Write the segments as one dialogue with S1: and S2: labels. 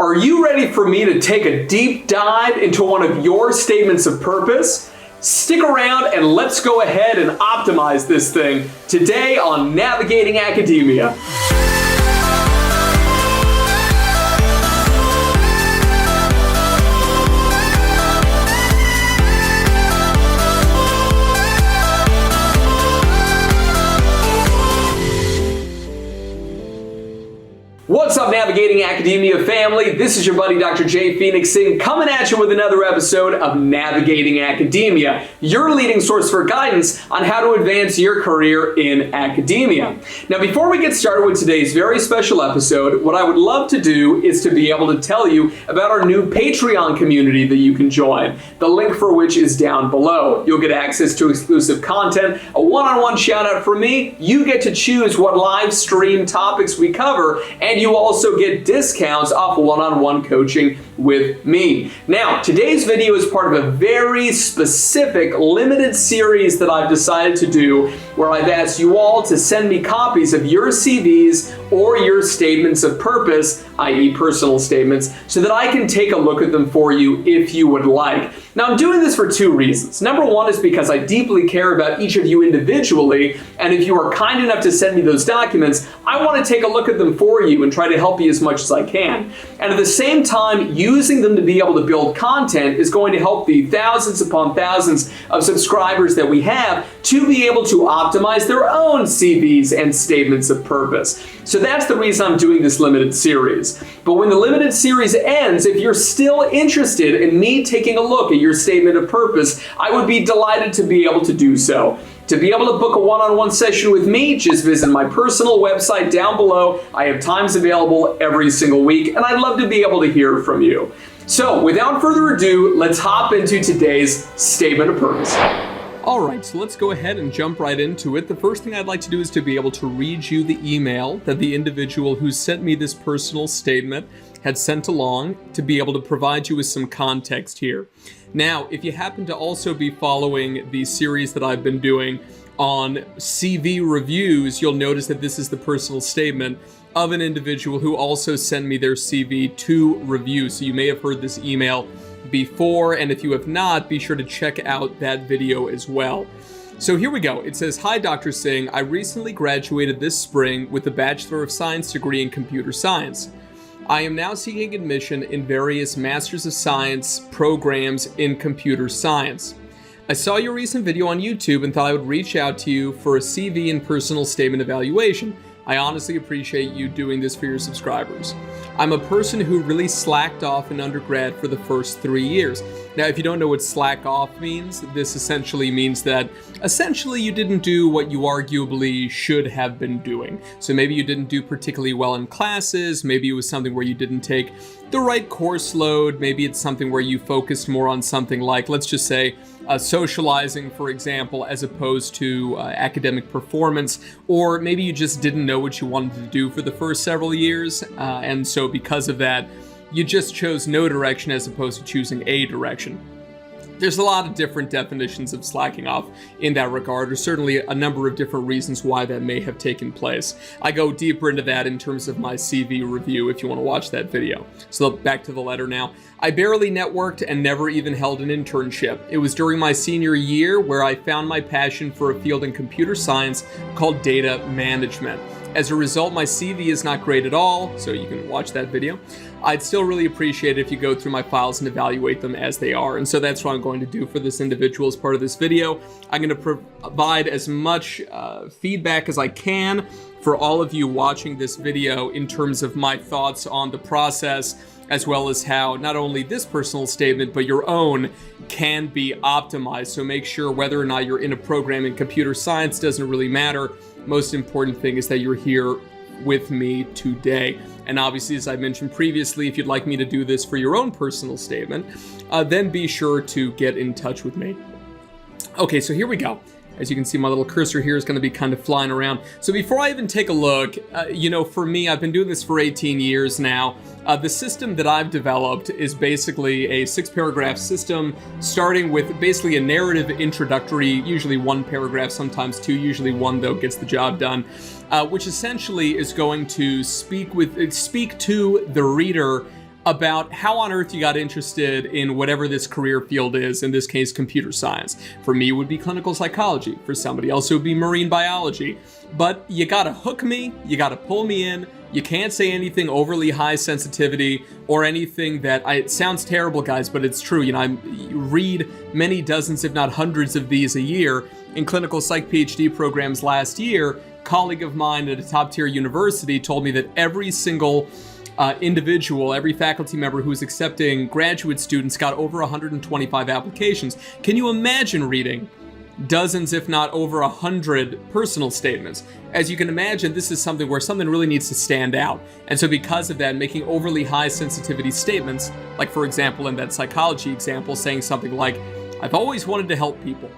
S1: Are you ready for me to take a deep dive into one of your statements of purpose? Stick around and let's go ahead and optimize this thing today on Navigating Academia. What's up, Navigating Academia family? This is your buddy, Dr. J. Phoenix Singh, coming at you with another episode of Navigating Academia, your leading source for guidance on how to advance your career in academia. Now, before we get started with today's very special episode, what I would love to do is to be able to tell you about our new Patreon community that you can join, the link for which is down below. You'll get access to exclusive content, a one-on-one shout out from me, you get to choose what live stream topics we cover, and you also get discounts off one-on-one coaching with me. Now, today's video is part of a very specific limited series that I've decided to do where I've asked you all to send me copies of your CVs or your statements of purpose, i.e. personal statements, so that I can take a look at them for you if you would like. Now, I'm doing this for two reasons. Number one is because I deeply care about each of you individually, and if you are kind enough to send me those documents, I want to take a look at them for you and try to help you as much as I can. And at the same time, using them to be able to build content is going to help the thousands upon thousands of subscribers that we have to be able to optimize their own CVs and statements of purpose. So that's the reason I'm doing this limited series. But when the limited series ends, if you're still interested in me taking a look at your statement of purpose, I would be delighted to be able to do so. To be able to book a one-on-one session with me, just visit my personal website down below. I have times available every single week, and I'd love to be able to hear from you. So without further ado, let's hop into today's statement of purpose. All right, so let's go ahead and jump right into it. The first thing I'd like to do is to be able to read you the email that the individual who sent me this personal statement had sent along to be able to provide you with some context here. Now, if you happen to also be following the series that I've been doing on CV reviews, you'll notice that this is the personal statement of an individual who also sent me their CV to review. So you may have heard this email before, and if you have not, be sure to check out that video as well. So here we go. It says, "Hi, Dr. Singh. I recently graduated this spring with a Bachelor of Science degree in Computer Science. I am now seeking admission in various Masters of Science programs in Computer Science. I saw your recent video on YouTube and thought I would reach out to you for a CV and personal statement evaluation. I honestly appreciate you doing this for your subscribers. I'm a person who really slacked off in undergrad for the first 3 years." Now, if you don't know what slack off means, this essentially means that you didn't do what you arguably should have been doing. So maybe you didn't do particularly well in classes, maybe it was something where you didn't take the right course load, maybe it's something where you focused more on something like, let's just say, socializing, for example, as opposed to academic performance, or maybe you just didn't know what you wanted to do for the first several years, and so because of that, you just chose no direction as opposed to choosing a direction. There's a lot of different definitions of slacking off in that regard, or certainly a number of different reasons why that may have taken place. I go deeper into that in terms of my CV review if you want to watch that video. So back to the letter now. "I barely networked and never even held an internship. It was during my senior year where I found my passion for a field in computer science called data management. As a result, my CV is not great at all, so you can watch that video. I'd still really appreciate it if you go through my files and evaluate them as they are." And so that's what I'm going to do for this individual as part of this video. I'm going to provide as much feedback as I can for all of you watching this video in terms of my thoughts on the process, as well as how not only this personal statement, but your own can be optimized. So make sure whether or not you're in a program in computer science doesn't really matter. Most important thing is that you're here with me today. And obviously, as I mentioned previously, if you'd like me to do this for your own personal statement, then be sure to get in touch with me. Okay, so here we go. As you can see, my little cursor here is going to be kind of flying around. So before I even take a look, for me, I've been doing this for 18 years now. The system that I've developed is basically a 6-paragraph system, starting with basically a narrative introductory, usually 1 paragraph, sometimes 2, usually 1 though gets the job done, which essentially is going to speak to the reader about how on earth you got interested in whatever this career field is, in this case, computer science. For me, it would be clinical psychology. For somebody else, it would be marine biology. But you gotta hook me, you gotta pull me in. You can't say anything overly high sensitivity or anything it sounds terrible, guys, but it's true. I read many dozens, if not hundreds of these a year in clinical psych PhD programs. Last year, a colleague of mine at a top tier university told me that every single individual, every faculty member who's accepting graduate students got over 125 applications. Can you imagine reading dozens, if not over 100 personal statements? As you can imagine, this is something where something really needs to stand out. And so because of that, making overly high sensitivity statements, like for example, in that psychology example, saying something like, I've always wanted to help people.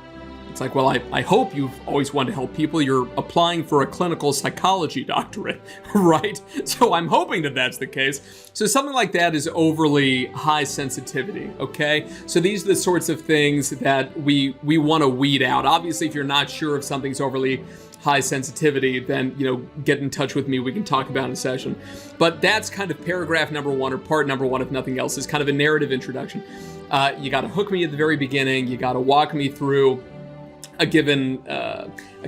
S1: It's like, well, I hope you've always wanted to help people. You're applying for a clinical psychology doctorate, right? So I'm hoping that that's the case. So something like that is overly high sensitivity, okay? So these are the sorts of things that we want to weed out. Obviously, if you're not sure if something's overly high sensitivity, then, get in touch with me. We can talk about it in a session. But that's kind of paragraph number one, or part number one, if nothing else, is kind of a narrative introduction. You got to hook me at the very beginning. You got to walk me through a given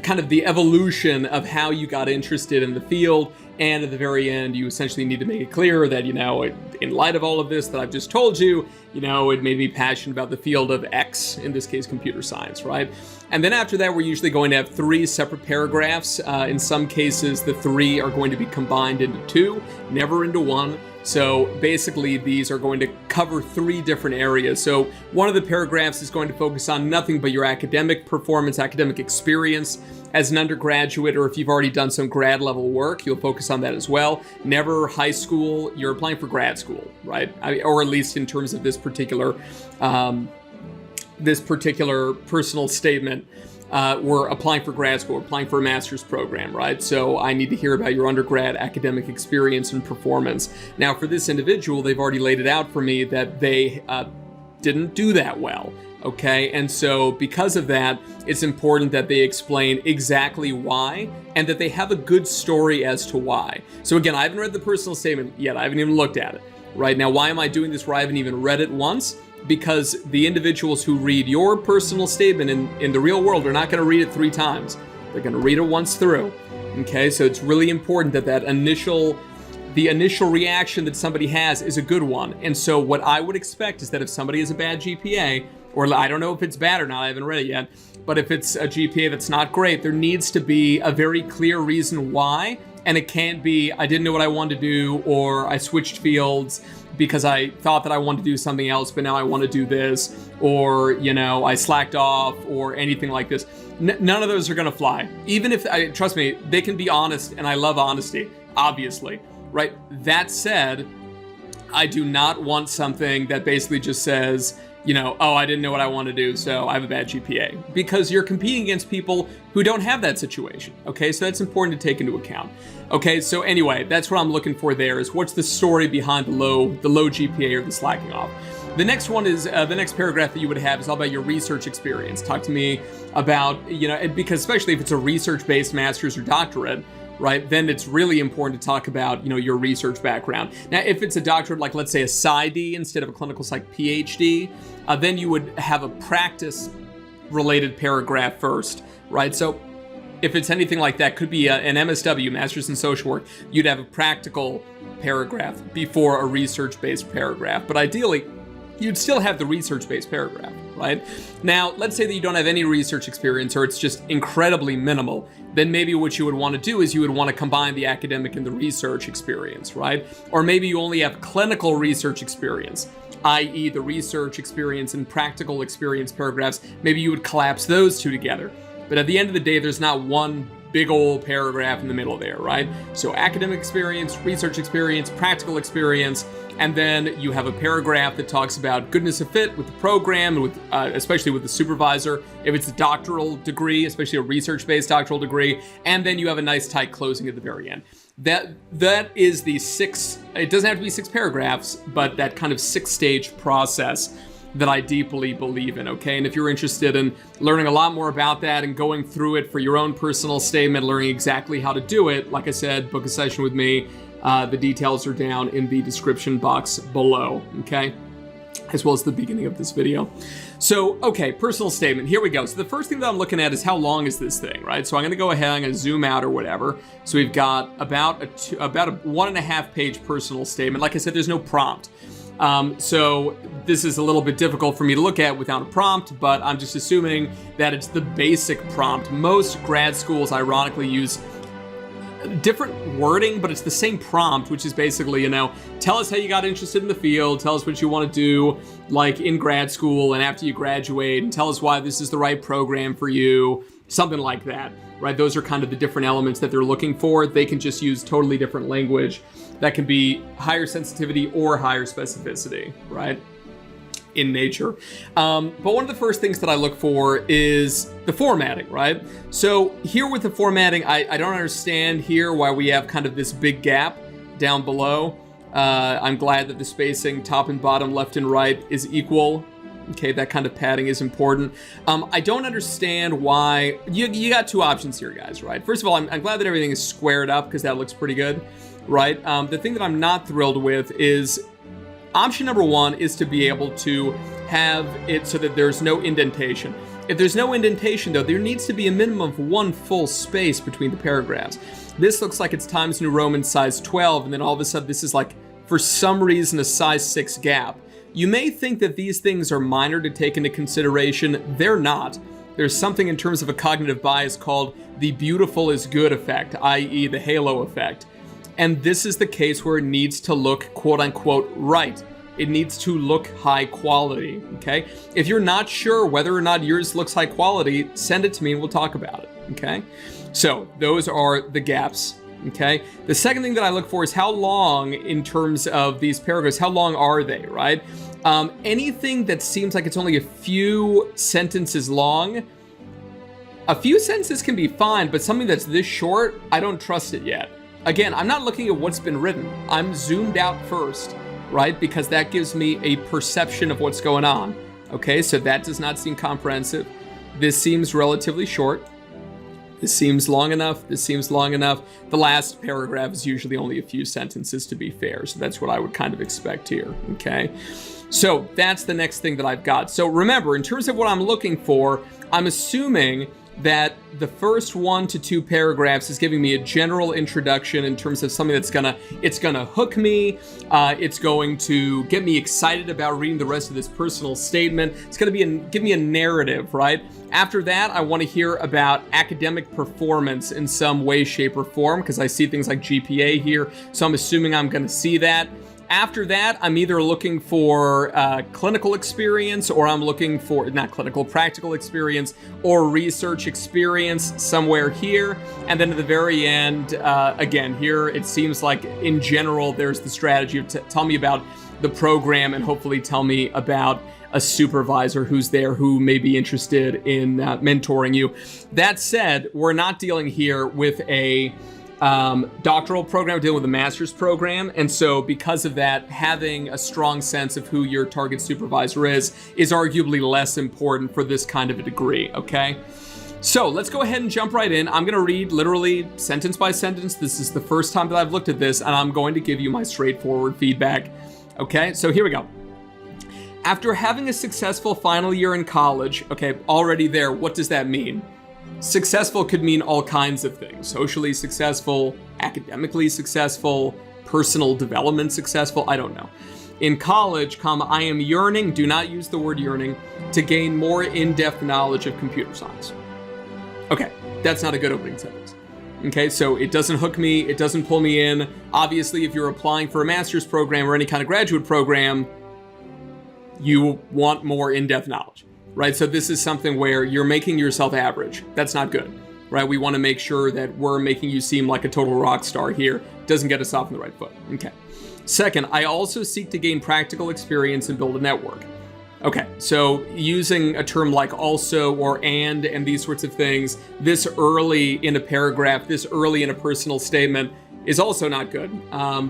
S1: kind of the evolution of how you got interested in the field, and at the very end you essentially need to make it clear that in light of all of this that I've just told you, it made me passionate about the field of X, in this case computer science, right? And then after that, we're usually going to have 3 separate paragraphs. In some cases the 3 are going to be combined into 2, never into 1. So basically, these are going to cover 3 different areas. So one of the paragraphs is going to focus on nothing but your academic performance, academic experience as an undergraduate, or if you've already done some grad level work, you'll focus on that as well. Never high school, you're applying for grad school, right? Or at least in terms of this particular personal statement. We're applying for grad school, we're applying for a master's program, right? So I need to hear about your undergrad academic experience and performance. Now, for this individual, they've already laid it out for me that they didn't do that well, okay? And so because of that, it's important that they explain exactly why, and that they have a good story as to why. So again, I haven't read the personal statement yet. I haven't even looked at it, right? Now, why am I doing this where I haven't even read it once? Because the individuals who read your personal statement in the real world are not going to read it 3 times. They're going to read it once through. Okay, so it's really important that the initial reaction that somebody has is a good one. And so what I would expect is that if somebody has a bad GPA, or I don't know if it's bad or not, I haven't read it yet, but if it's a GPA that's not great, there needs to be a very clear reason why. And it can't be, I didn't know what I wanted to do, or I switched fields because I thought that I wanted to do something else, but now I want to do this, or, I slacked off, or anything like this. None of those are going to fly. Even if, trust me, they can be honest, and I love honesty, obviously, right? That said, I do not want something that basically just says, oh, I didn't know what I want to do, so I have a bad GPA. Because you're competing against people who don't have that situation, okay? So that's important to take into account. Okay, so anyway, that's what I'm looking for there, is what's the story behind the low GPA or the slacking off. The next one is, the next paragraph that you would have is all about your research experience. Talk to me about, because especially if it's a research-based master's or doctorate, right, then it's really important to talk about, your research background. Now, if it's a doctorate, like let's say a PsyD instead of a clinical psych PhD, then you would have a practice-related paragraph first, right? So if it's anything like that, could be an MSW, Master's in Social Work, you'd have a practical paragraph before a research-based paragraph. But ideally, you'd still have the research-based paragraph, right? Now, let's say that you don't have any research experience, or it's just incredibly minimal. Then maybe what you would want to do is you would want to combine the academic and the research experience, right? Or maybe you only have clinical research experience, i.e. the research experience and practical experience paragraphs. Maybe you would collapse those 2 together. But at the end of the day, there's not one big old paragraph in the middle there, right? So academic experience, research experience, practical experience, and then you have a paragraph that talks about goodness of fit with the program, and with especially with the supervisor, if it's a doctoral degree, especially a research-based doctoral degree, and then you have a nice tight closing at the very end. That is the 6, it doesn't have to be 6 paragraphs, but that kind of 6-stage process that I deeply believe in, okay? And if you're interested in learning a lot more about that and going through it for your own personal statement, learning exactly how to do it, like I said, book a session with me. The details are down in the description box below, okay? As well as the beginning of this video. So, okay, personal statement. Here we go. So the first thing that I'm looking at is how long is this thing, right? So I'm going to go ahead, I'm going to zoom out or whatever. So we've got about a 1.5 page personal statement. Like I said, there's no prompt. So this is a little bit difficult for me to look at without a prompt, but I'm just assuming that it's the basic prompt. Most grad schools, ironically, use different wording, but it's the same prompt, which is basically, tell us how you got interested in the field, tell us what you want to do, like in grad school and after you graduate, and tell us why this is the right program for you, something like that, right? Those are kind of the different elements that they're looking for. They can just use totally different language that can be higher sensitivity or higher specificity, right? In nature. But one of the first things that I look for is the formatting, right? So here with the formatting, I don't understand here why we have kind of this big gap down below. I'm glad that the spacing top and bottom, left and right is equal. Okay, that kind of padding is important. I don't understand why, you got two options here, guys, right? First of all, I'm glad that everything is squared up because that looks pretty good, right? The thing that I'm not thrilled with is option number one is to be able to have it so that there's no indentation. If there's no indentation, though, there needs to be a minimum of one full space between the paragraphs. This looks like it's Times New Roman size 12, and then all of a sudden this is like, for some reason, a size 6 gap. You may think that these things are minor to take into consideration. They're not. There's something in terms of a cognitive bias called the beautiful is good effect, i.e. the halo effect. And this is the case where it needs to look quote unquote right. It needs to look high quality, okay? If you're not sure whether or not yours looks high quality, send it to me and we'll talk about it, okay? So those are the gaps, okay? The second thing that I look for is how long in terms of these paragraphs, how long are they, right? Anything that seems like it's only a few sentences long, a few sentences can be fine, but something that's this short, I don't trust it yet. Again, I'm not looking at what's been written. I'm zoomed out first, right? Because that gives me a perception of what's going on. Okay, so that does not seem comprehensive. This seems relatively short. This seems long enough. This seems long enough. The last paragraph is usually only a few sentences, to be fair. So that's what I would kind of expect here, okay? So that's the next thing that I've got. So remember, in terms of what I'm looking for, I'm assuming that the first 1 to 2 paragraphs is giving me a general introduction in terms of something that's it's gonna hook me, it's going to get me excited about reading the rest of this personal statement. It's gonna give me a narrative, right? After that, I want to hear about academic performance in some way, shape, or form, because I see things like GPA here, so I'm assuming I'm gonna see that. After that, I'm either looking for clinical experience, or I'm looking for, not clinical, practical experience, or research experience somewhere here. And then at the very end, again, here it seems like in general, there's the strategy of tell me about the program and hopefully tell me about a supervisor who's there who may be interested in mentoring you. That said, we're not dealing here with a doctoral program, dealing with a master's program. And so because of that, having a strong sense of who your target supervisor is arguably less important for this kind of a degree, okay? So let's go ahead and jump right in. I'm gonna read literally sentence by sentence. This is the first time that I've looked at this, and I'm going to give you my straightforward feedback, okay? So here we go. After having a successful final year in college, okay, already there, what does that mean? Successful could mean all kinds of things. Socially successful, academically successful, personal development successful, I don't know. In college, I am yearning, do not use the word yearning, to gain more in-depth knowledge of computer science. Okay, that's not a good opening sentence. Okay, so it doesn't hook me, it doesn't pull me in. Obviously, if you're applying for a master's program or any kind of graduate program, you want more in-depth knowledge. Right, so this is something where you're making yourself average. That's not good, right? We want to make sure that we're making you seem like a total rock star here. Doesn't get us off on the right foot. Okay. Second, I also seek to gain practical experience and build a network. Okay, so using a term like also or and these sorts of things this early in a paragraph, this early in a personal statement is also not good.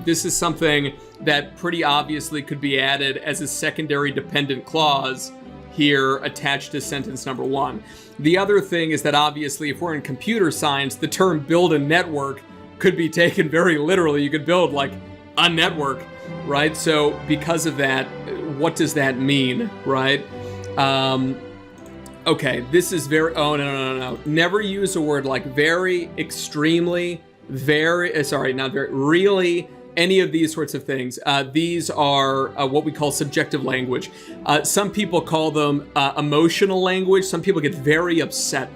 S1: This is something that pretty obviously could be added as a secondary dependent clause here attached to sentence number 1. The other thing is that obviously if we're in computer science, the term build a network could be taken very literally. You could build like a network, right? So because of that, what does that mean, right? Okay, this is very, oh, no. Never use a word like very, extremely, very, sorry, not very, really, any of these sorts of things. These are what we call subjective language. Some people call them emotional language. Some people get very upset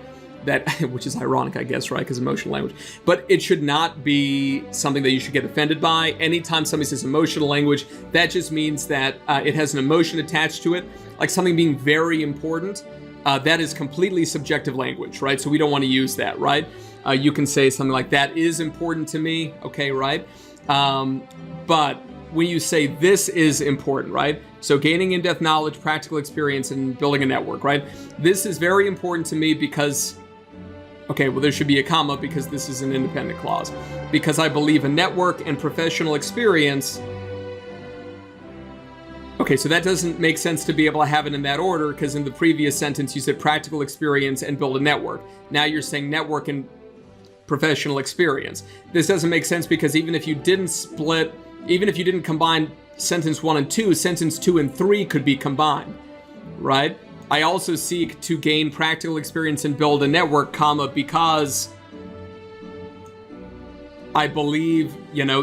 S1: that, which is ironic, I guess, right? Because emotional language. But it should not be something that you should get offended by. Anytime somebody says emotional language, that just means that it has an emotion attached to it, like something being very important. That is completely subjective language, right? So we don't want to use that, right? You can say something like, that is important to me, okay, right? But when you say this is important, right? So gaining in-depth knowledge, practical experience, and building a network, right? This is very important to me because, okay, well, there should be a comma because this is an independent clause. Because I believe a network and professional experience. Okay, so that doesn't make sense to be able to have it in that order because in the previous sentence you said practical experience and build a network. Now you're saying network and professional experience. This doesn't make sense because even if you didn't combine sentence 1 and 2, sentence 2 and 3 could be combined, right? I also seek to gain practical experience and build a network, comma, because I believe,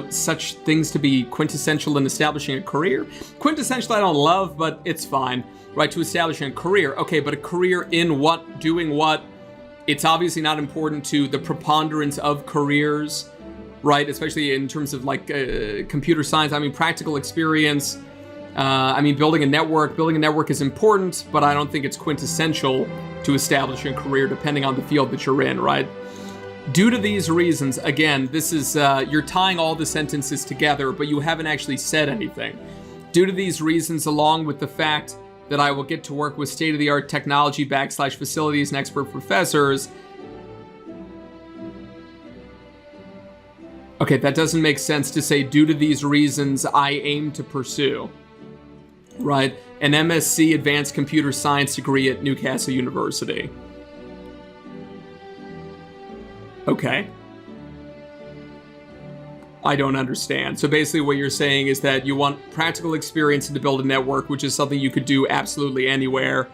S1: such things to be quintessential in establishing a career. Quintessential I don't love, but it's fine, right? To establishing a career. Okay, but a career in what? Doing what? It's obviously not important to the preponderance of careers, right? Especially in terms of like computer science. I mean, practical experience. Building a network. Building a network is important, but I don't think it's quintessential to establishing a career depending on the field that you're in, right? Due to these reasons, again, this is, you're tying all the sentences together, but you haven't actually said anything. Due to these reasons, along with the fact that I will get to work with state-of-the-art technology / facilities and expert professors. Okay, that doesn't make sense to say due to these reasons I aim to pursue, right? An MSc Advanced Computer Science degree at Newcastle University. Okay. I don't understand. So basically what you're saying is that you want practical experience to build a network, which is something you could do absolutely anywhere,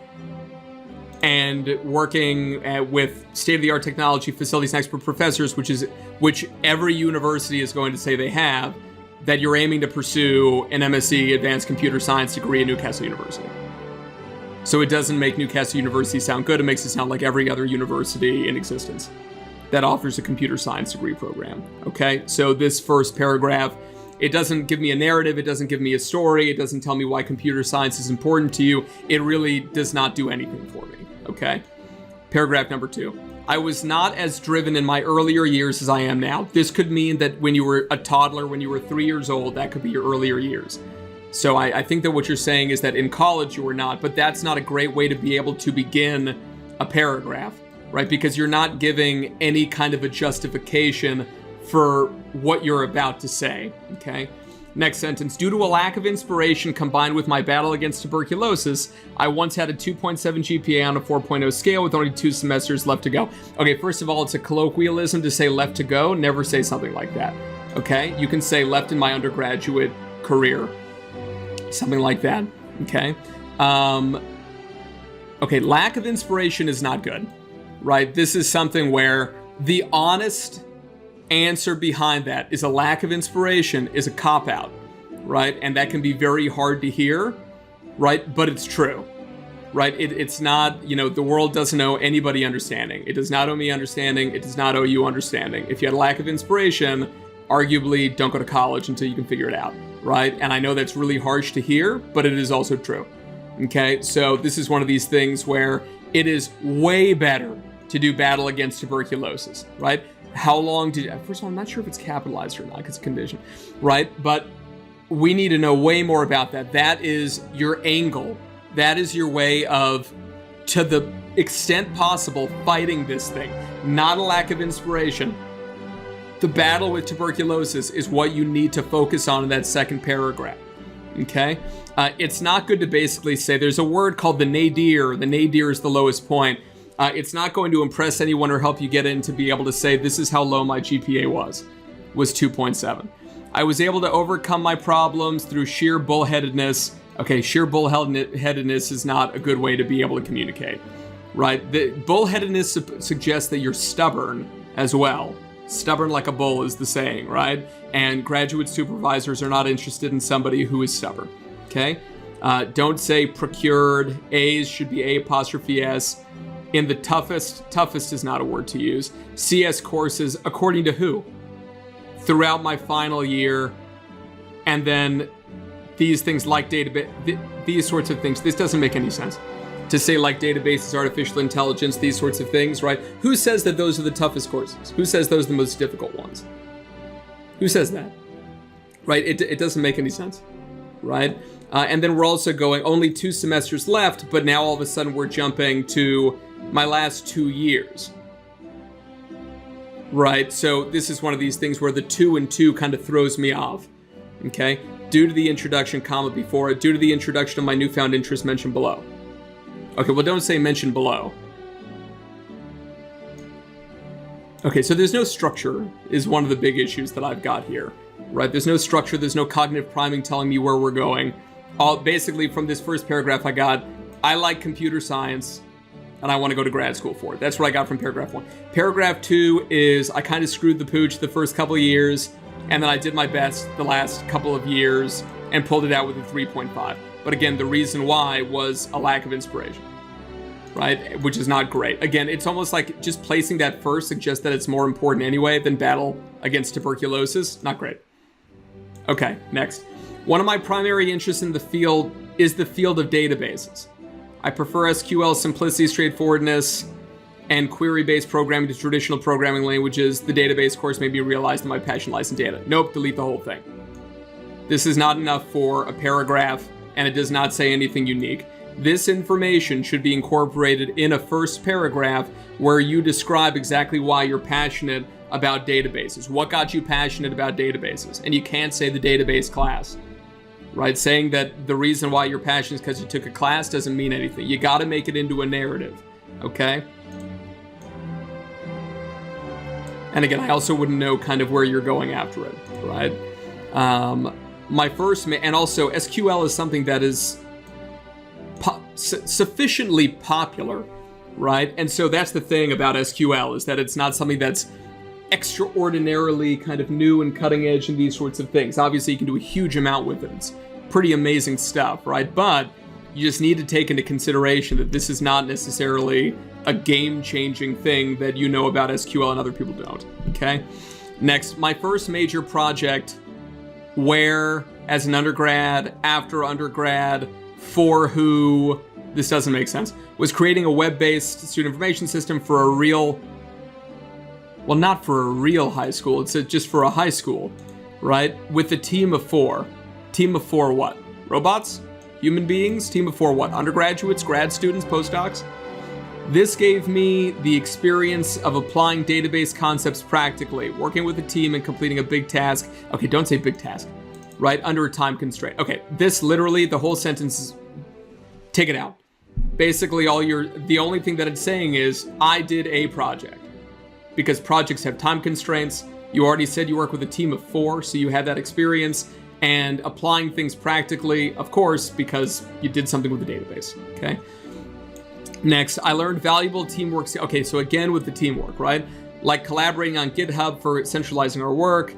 S1: and working with state-of-the-art technology facilities and expert professors, which every university is going to say they have, that you're aiming to pursue an MSc Advanced Computer Science degree at Newcastle University. So it doesn't make Newcastle University sound good. It makes it sound like every other university in existence that offers a computer science degree program, okay? So this first paragraph, it doesn't give me a narrative, it doesn't give me a story, it doesn't tell me why computer science is important to you. It really does not do anything for me, okay? Paragraph number 2. I was not as driven in my earlier years as I am now. This could mean that when you were a toddler, when you were 3 years old, that could be your earlier years. So I think that what you're saying is that in college you were not, but that's not a great way to be able to begin a paragraph, right? Because you're not giving any kind of a justification for what you're about to say, okay? Next sentence. Due to a lack of inspiration combined with my battle against tuberculosis, I once had a 2.7 GPA on a 4.0 scale with only 2 semesters left to go. Okay, first of all, it's a colloquialism to say left to go. Never say something like that, okay? You can say left in my undergraduate career, something like that, okay? Okay, lack of inspiration is not good. Right? This is something where the honest answer behind that is a lack of inspiration is a cop-out, right? And that can be very hard to hear, right? But it's true, right? It's not, the world doesn't owe anybody understanding. It does not owe me understanding. It does not owe you understanding. If you had a lack of inspiration, arguably don't go to college until you can figure it out, right? And I know that's really harsh to hear, but it is also true, okay? So this is one of these things where it is way better to do battle against tuberculosis, right? How long did, first of all, I'm not sure if it's capitalized or not, because it's a condition, right? But we need to know way more about that. That is your angle. That is your way of, to the extent possible, fighting this thing. Not a lack of inspiration. The battle with tuberculosis is what you need to focus on in that second paragraph, okay? It's not good to basically say, there's a word called the nadir. The nadir is the lowest point. It's not going to impress anyone or help you get in to be able to say, this is how low my GPA was, was 2.7. I was able to overcome my problems through sheer bullheadedness. Okay, sheer bullheadedness is not a good way to be able to communicate, right? The bullheadedness suggests that you're stubborn as well. Stubborn like a bull is the saying, right? And graduate supervisors are not interested in somebody who is stubborn, okay? Don't say procured. A's should be A''S. In the toughest is not a word to use. CS courses, according to who? Throughout my final year, and then these things like database, these sorts of things. This doesn't make any sense. To say like databases, artificial intelligence, these sorts of things, right? Who says that those are the toughest courses? Who says those are the most difficult ones? Who says that? Right? It doesn't make any sense, right? And then we're also going only 2 semesters left, but now all of a sudden we're jumping to my last 2 years. Right, so this is one of these things where the 2 and 2 kind of throws me off, okay? Due to the introduction, comma before it, due to the introduction of my newfound interest mentioned below. Okay, well, don't say mentioned below. Okay, so there's no structure is one of the big issues that I've got here, right? There's no structure, there's no cognitive priming telling me where we're going. Basically, from this first paragraph I got, I like computer science, and I want to go to grad school for it. That's what I got from paragraph 1. Paragraph 2 is I kind of screwed the pooch the first couple of years, and then I did my best the last couple of years and pulled it out with a 3.5. But again, the reason why was a lack of inspiration, right? Which is not great. Again, it's almost like just placing that first suggests that it's more important anyway than battle against tuberculosis. Not great. Okay, next. One of my primary interests in the field is the field of databases. I prefer SQL simplicity, straightforwardness, and query-based programming to traditional programming languages. The database course may be realized in my passion lies in data. Nope, delete the whole thing. This is not enough for a paragraph, and it does not say anything unique. This information should be incorporated in a first paragraph where you describe exactly why you're passionate about databases. What got you passionate about databases? And you can't say the database class. Right? Saying that the reason why you're passionate is because you took a class doesn't mean anything. You got to make it into a narrative, okay? And again, I also wouldn't know kind of where you're going after it, right? And also SQL is something that is sufficiently popular, right? And so that's the thing about SQL is that it's not something that's extraordinarily kind of new and cutting edge and these sorts of things. Obviously, you can do a huge amount with it. It's pretty amazing stuff, right? But you just need to take into consideration that this is not necessarily a game-changing thing that you know about SQL and other people don't, okay? Next, my first major project where, as an undergrad, after undergrad, for who, this doesn't make sense, was creating a web-based student information system for a real, well, not for a real high school, it's just for a high school, right? With a team of 4. Team of 4 what? Robots? Human beings? Team of 4 what? Undergraduates, grad students, postdocs? This gave me the experience of applying database concepts practically, working with a team and completing a big task. Okay, don't say big task, right? Under a time constraint. Okay, this literally, the whole sentence is, take it out. Basically, the only thing that it's saying is, I did a project. Because projects have time constraints. You already said you work with a team of 4, so you had that experience. And applying things practically, of course, because you did something with the database, okay? Next, I learned valuable teamwork. Okay, so again with the teamwork, right? Like collaborating on GitHub for centralizing our work,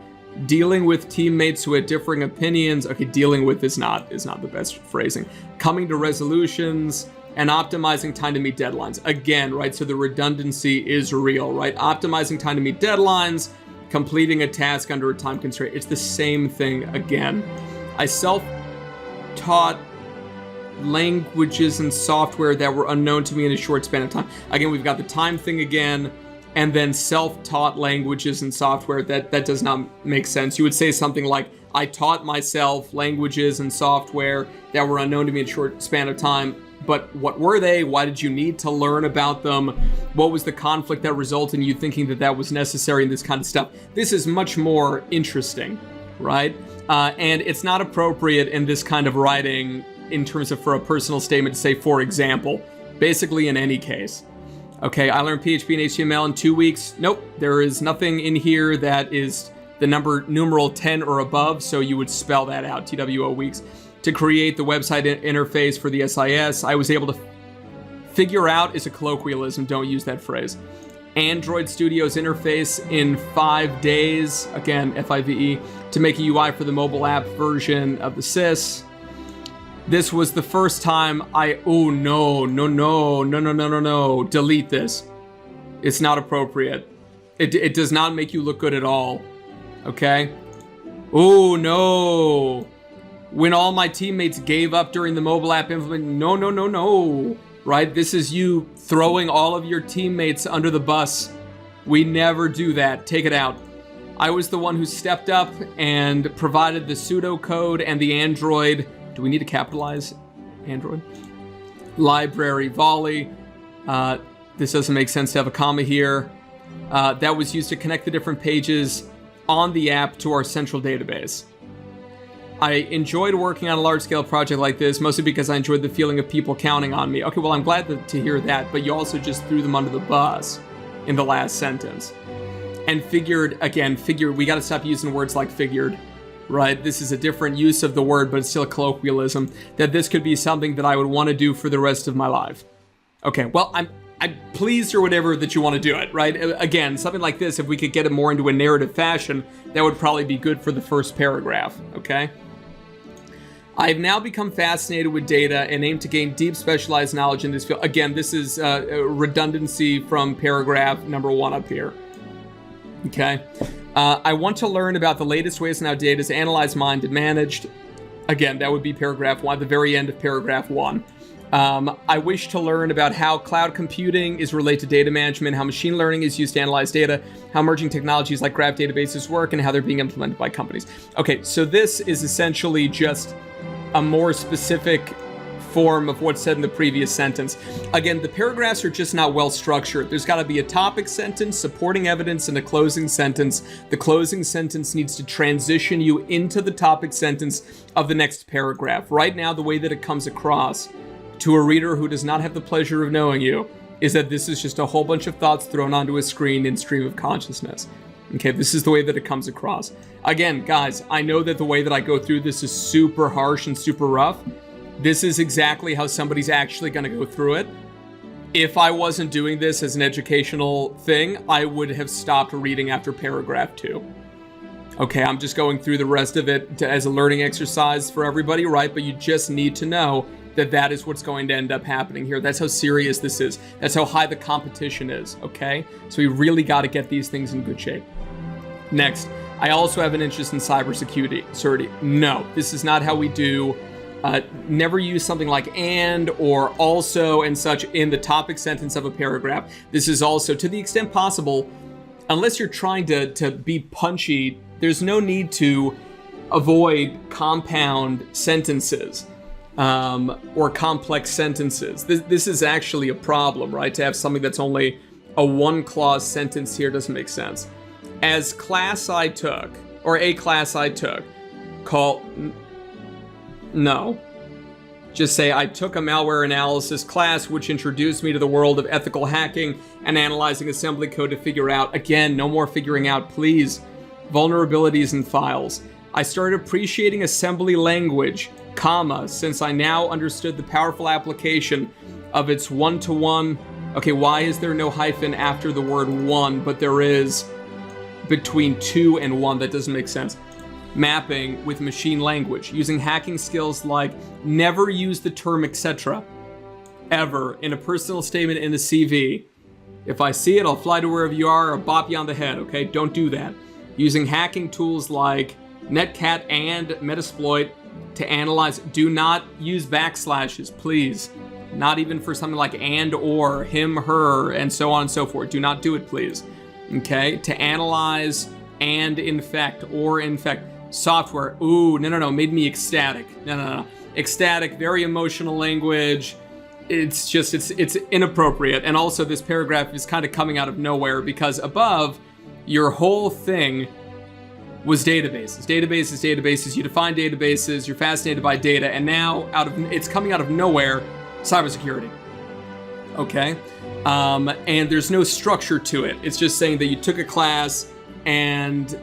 S1: dealing with teammates who had differing opinions. Okay, dealing with is not the best phrasing. Coming to resolutions and optimizing time to meet deadlines. Again, right? So the redundancy is real, right? Optimizing time to meet deadlines, completing a task under a time constraint. It's the same thing again. I self-taught languages and software that were unknown to me in a short span of time. Again, we've got the time thing again, and then self-taught languages and software. That does not make sense. You would say something like, I taught myself languages and software that were unknown to me in a short span of time. But what were they? Why did you need to learn about them? What was the conflict that resulted in you thinking that that was necessary and this kind of stuff? This is much more interesting, right? And it's not appropriate in this kind of writing in terms of for a personal statement to say, for example, basically in any case. Okay, I learned PHP and HTML in 2 weeks. Nope, there is nothing in here that is the numeral 10 or above, so you would spell that out, TWO weeks, to create the website interface for the SIS. I was able to figure out is a colloquialism, don't use that phrase. Android Studio's interface in 5 days, again, FIVE, to make a UI for the mobile app version of the SIS. This was the first time no, delete this. It's not appropriate. It does not make you look good at all, okay? Oh no. When all my teammates gave up during the mobile app implement, no. Right? This is you throwing all of your teammates under the bus. We never do that. Take it out. I was the one who stepped up and provided the pseudocode and the Android. Do we need to capitalize Android? Library volley. This doesn't make sense to have a comma here. That was used to connect the different pages on the app to our central database. I enjoyed working on a large-scale project like this, mostly because I enjoyed the feeling of people counting on me. Okay, well, I'm glad to hear that, but you also just threw them under the bus in the last sentence. And figured, we got to stop using words like figured, right? This is a different use of the word, but it's still a colloquialism, that this could be something that I would want to do for the rest of my life. Okay, well, I'm pleased or whatever that you want to do it, right? Again, something like this, if we could get it more into a narrative fashion, that would probably be good for the first paragraph, okay? I have now become fascinated with data and aim to gain deep specialized knowledge in this field. Again, this is redundancy from paragraph number 1 up here. Okay. I want to learn about the latest ways in how data is analyzed, mined, and managed. Again, that would be paragraph 1, the very end of paragraph 1. I wish to learn about how cloud computing is related to data management, how machine learning is used to analyze data, how emerging technologies like graph databases work, and how they're being implemented by companies. Okay, so this is essentially just a more specific form of what's said in the previous sentence. Again, the paragraphs are just not well structured. There's got to be a topic sentence, supporting evidence, and a closing sentence. The closing sentence needs to transition you into the topic sentence of the next paragraph. Right now, the way that it comes across to a reader who does not have the pleasure of knowing you is that this is just a whole bunch of thoughts thrown onto a screen in stream of consciousness. Okay, this is the way that it comes across. Again, guys, I know that the way that I go through this is super harsh and super rough. This is exactly how somebody's actually going to go through it. If I wasn't doing this as an educational thing, I would have stopped reading after paragraph 2. Okay, I'm just going through the rest of it as a learning exercise for everybody, right? But you just need to know that that is what's going to end up happening here. That's how serious this is. That's how high the competition is, okay? So we really got to get these things in good shape. Next, I also have an interest in cybersecurity. No, this is not how we do. Never use something like and or also and such in the topic sentence of a paragraph. This is also, to the extent possible, unless you're trying to be punchy, there's no need to avoid compound sentences or complex sentences. This is actually a problem, right? To have something that's only a one-clause sentence here doesn't make sense. As class I took, or a class I took, no. Just say, I took a malware analysis class which introduced me to the world of ethical hacking and analyzing assembly code to figure out, again, no more figuring out, please, vulnerabilities in files. I started appreciating assembly language, since I now understood the powerful application of its one-to-one. Okay, why is there no hyphen after the word one, but there is between 2 and 1? That doesn't make sense. Mapping with machine language, using hacking skills like never use the term etc. ever in a personal statement in the CV. If I see it, I'll fly to wherever you are or bop you on the head, okay? Don't do that. Using hacking tools like Netcat and Metasploit to analyze. Do not use backslashes, please. Not even for something like and or, him, her, and so on and so forth. Do not do it, please. Okay? To analyze and infect or infect. Software. Ooh, no. Made me ecstatic. No. Ecstatic, very emotional language. It's just, it's inappropriate. And also this paragraph is kind of coming out of nowhere because above, your whole thing was databases. Databases. You define databases. You're fascinated by data. And now it's coming out of nowhere, cybersecurity. Okay? And there's no structure to it. It's just saying that you took a class and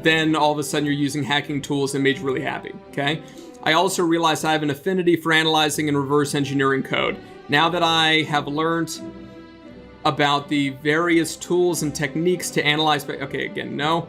S1: then all of a sudden you're using hacking tools and made you really happy, okay? I also realized I have an affinity for analyzing and reverse engineering code. Now that I have learned about the various tools and techniques to analyze, okay, again, no.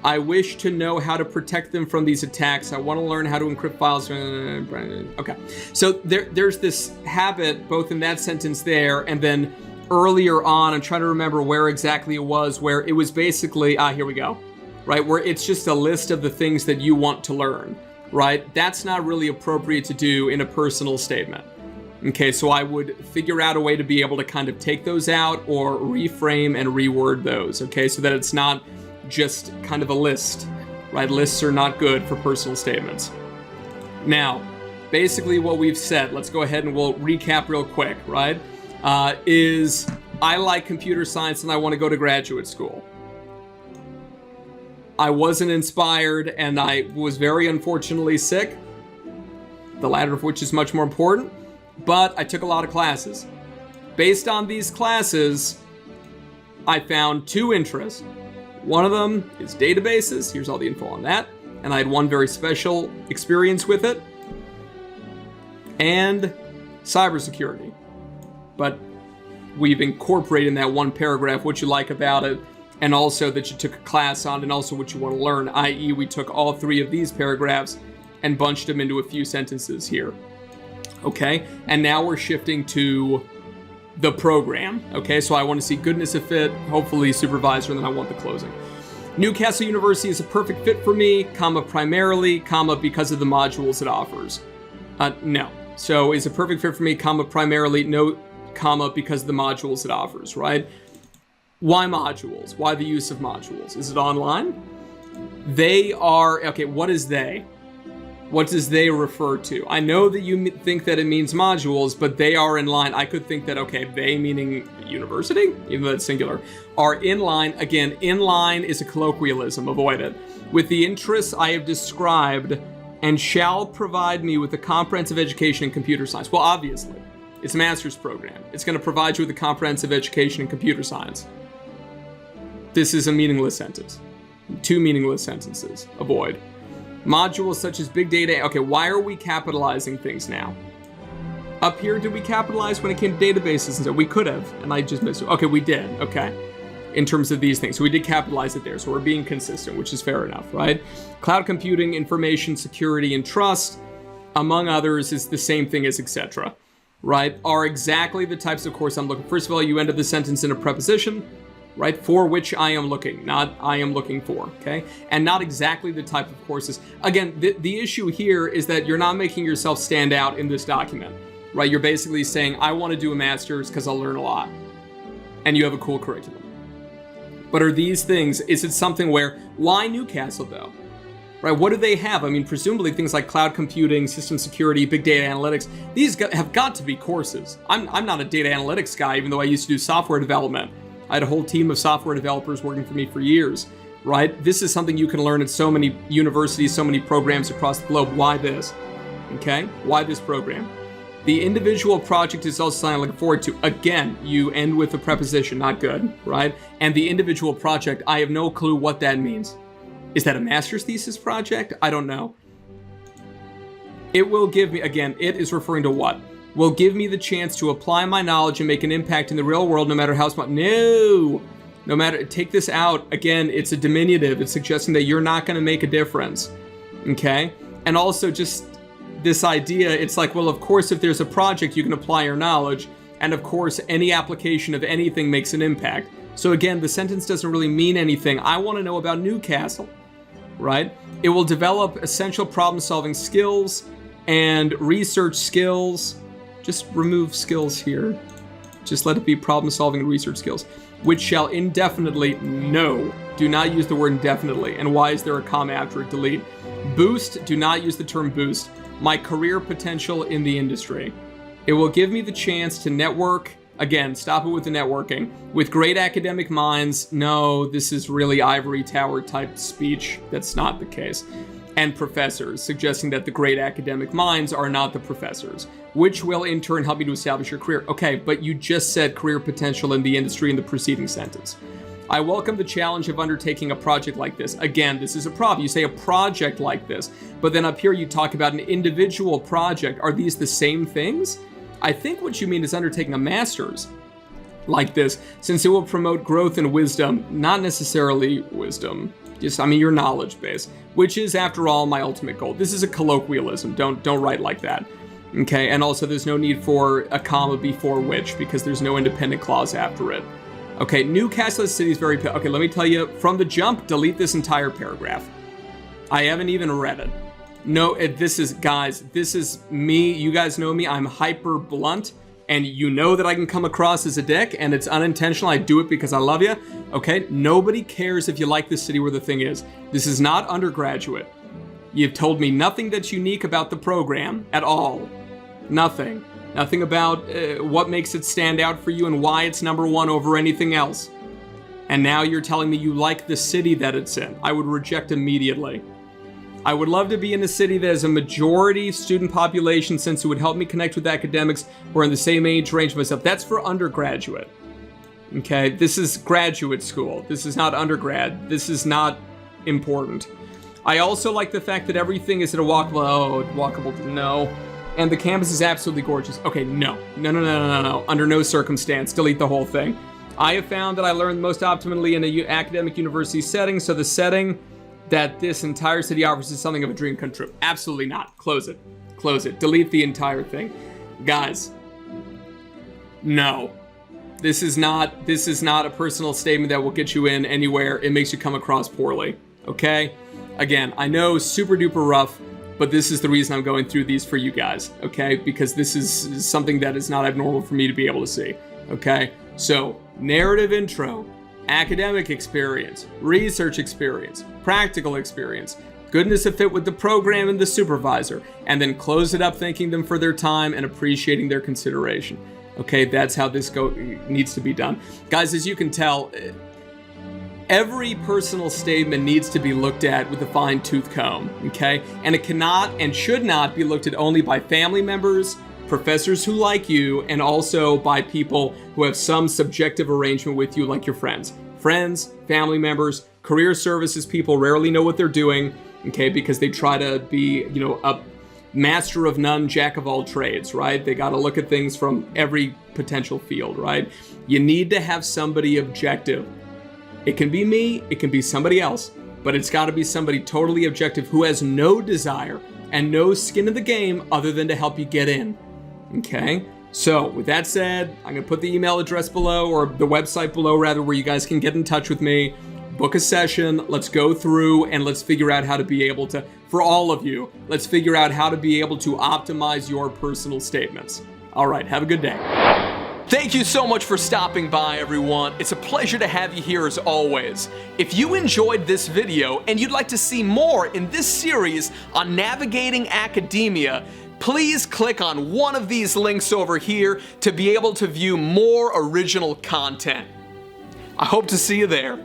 S1: I wish to know how to protect them from these attacks. I want to learn how to encrypt files. Okay, so there's this habit, both in that sentence there, and then earlier on, I'm trying to remember where exactly it was, where it was basically, here we go, right? Where it's just a list of the things that you want to learn, right? That's not really appropriate to do in a personal statement. Okay, so I would figure out a way to be able to kind of take those out or reframe and reword those, okay? So that it's not just kind of a list, right? Lists are not good for personal statements. Now, basically what we've said, let's go ahead and we'll recap real quick, right? Is I like computer science and I want to go to graduate school. I wasn't inspired and I was very unfortunately sick, the latter of which is much more important, but I took a lot of classes. Based on these classes, I found two interests. One of them is databases. Here's all the info on that. And I had one very special experience with it. And cybersecurity. But we've incorporated in that one paragraph what you like about it, and also that you took a class on, and also what you want to learn, i.e. we took all three of these paragraphs and bunched them into a few sentences here. Okay, and now we're shifting to the program. Okay, so I want to see goodness of fit, hopefully supervisor, and then I want the closing. Newcastle University is a perfect fit for me, comma, primarily, comma, because of the modules it offers. No. So is a perfect fit for me, comma, primarily, no, comma, because of the modules it offers, right? Why modules? Why the use of modules? Is it online? They are, okay, what is they? What does they refer to? I know that you think that it means modules, but they are in line. I could think that, okay, they meaning university, even though it's singular, are in line. Again, in line is a colloquialism, avoid it. With the interests I have described and shall provide me with a comprehensive education in computer science. Well, obviously, it's a master's program. It's going to provide you with a comprehensive education in computer science. This is a meaningless sentence. Two meaningless sentences. Avoid. Modules such as big data. Okay, why are we capitalizing things now? Up here, did we capitalize when it came to databases and stuff? We could have, and I just missed it. Okay, we did. Okay. In terms of these things. So we did capitalize it there. So we're being consistent, which is fair enough, right? Cloud computing, information security, and trust, among others, is the same thing as etc. Right? Are exactly the types of course I'm looking for. First of all, you end up the sentence in a preposition, right? For which I am looking, not I am looking for, okay? And not exactly the type of courses. Again, the issue here is that you're not making yourself stand out in this document, right? You're basically saying, I want to do a master's because I'll learn a lot. And you have a cool curriculum. But are these things, is it something where, why Newcastle though? Right, what do they have? I mean, presumably things like cloud computing, system security, big data analytics, these have got to be courses. I'm not a data analytics guy, even though I used to do software development. I had a whole team of software developers working for me for years, right? This is something you can learn at so many universities, so many programs across the globe. Why this? Okay, why this program? The individual project is also something I look forward to. Again, you end with a preposition, not good, right? And the individual project, I have no clue what that means. Is that a master's thesis project? I don't know. It will give me, again, it is referring to what? Will give me the chance to apply my knowledge and make an impact in the real world no matter how small. No matter, take this out. Again, it's a diminutive. It's suggesting that you're not going to make a difference. Okay? And also just this idea, it's like, well, of course, if there's a project, you can apply your knowledge. And of course, any application of anything makes an impact. So again, the sentence doesn't really mean anything. I want to know about Newcastle, right? It will develop essential problem-solving skills and research skills. Just remove skills here. Just let it be problem-solving and research skills, which shall indefinitely, no, do not use the word indefinitely. And why is there a comma after it? Delete. Boost, do not use the term boost. My career potential in the industry. It will give me the chance to network. Again, stop it with the networking. With great academic minds, no, this is really ivory tower type speech. That's not the case. And professors, suggesting that the great academic minds are not the professors, which will in turn help you to establish your career. Okay, but you just said career potential in the industry in the preceding sentence. I welcome the challenge of undertaking a project like this. Again, this is a problem. You say a project like this, but then up here you talk about an individual project. Are these the same things? I think what you mean is undertaking a master's like this, since it will promote growth and wisdom, not necessarily wisdom, just, your knowledge base, which is, after all, my ultimate goal. This is a colloquialism. Don't write like that. Okay, and also there's no need for a comma before which, because there's no independent clause after it. Okay, Newcastle City is very... Okay, let me tell you, from the jump, delete this entire paragraph. I haven't even read it. No, this is... Guys, this is me. You guys know me. I'm hyper blunt, and you know that I can come across as a dick, and it's unintentional. I do it because I love you. Okay, nobody cares if you like this city where the thing is. This is not undergraduate. You've told me nothing that's unique about the program at all. Nothing. Nothing about what makes it stand out for you and why it's number one over anything else. And now you're telling me you like the city that it's in. I would reject immediately. I would love to be in a city that has a majority student population, since it would help me connect with academics who are in the same age range myself. That's for undergraduate. Okay, this is graduate school. This is not undergrad. This is not important. I also like the fact that everything is at a walkable, no. And the campus is absolutely gorgeous. Okay, no. Under no circumstance, delete the whole thing. I have found that I learn most optimally in an academic university setting, so the setting that this entire city offers is something of a dream come true. Absolutely not. Close it. Close it. Delete the entire thing. Guys, no. This is not a personal statement that will get you in anywhere. It makes you come across poorly, okay? Again, I know super duper rough, but this is the reason I'm going through these for you guys, okay? Because this is something that is not abnormal for me to be able to see, okay? So, narrative intro, academic experience, research experience, practical experience, goodness of fit with the program and the supervisor, and then close it up thanking them for their time and appreciating their consideration. Okay, that's how this needs to be done. Guys, as you can tell, every personal statement needs to be looked at with a fine-tooth comb, okay? And it cannot and should not be looked at only by family members, professors who like you, and also by people who have some subjective arrangement with you, like your friends. Friends, family members, career services people rarely know what they're doing, okay? Because they try to be, a master of none, jack of all trades, right? They got to look at things from every potential field, right? You need to have somebody objective. It can be me, it can be somebody else, but it's got to be somebody totally objective who has no desire and no skin in the game other than to help you get in, okay? So with that said, I'm going to put the email address below, or the website below rather, where you guys can get in touch with me, book a session, let's go through and let's figure out how to be able to, for all of you, let's figure out how to be able to optimize your personal statements. All right, have a good day. Thank you so much for stopping by, everyone. It's a pleasure to have you here as always. If you enjoyed this video and you'd like to see more in this series on navigating academia, please click on one of these links over here to be able to view more original content. I hope to see you there.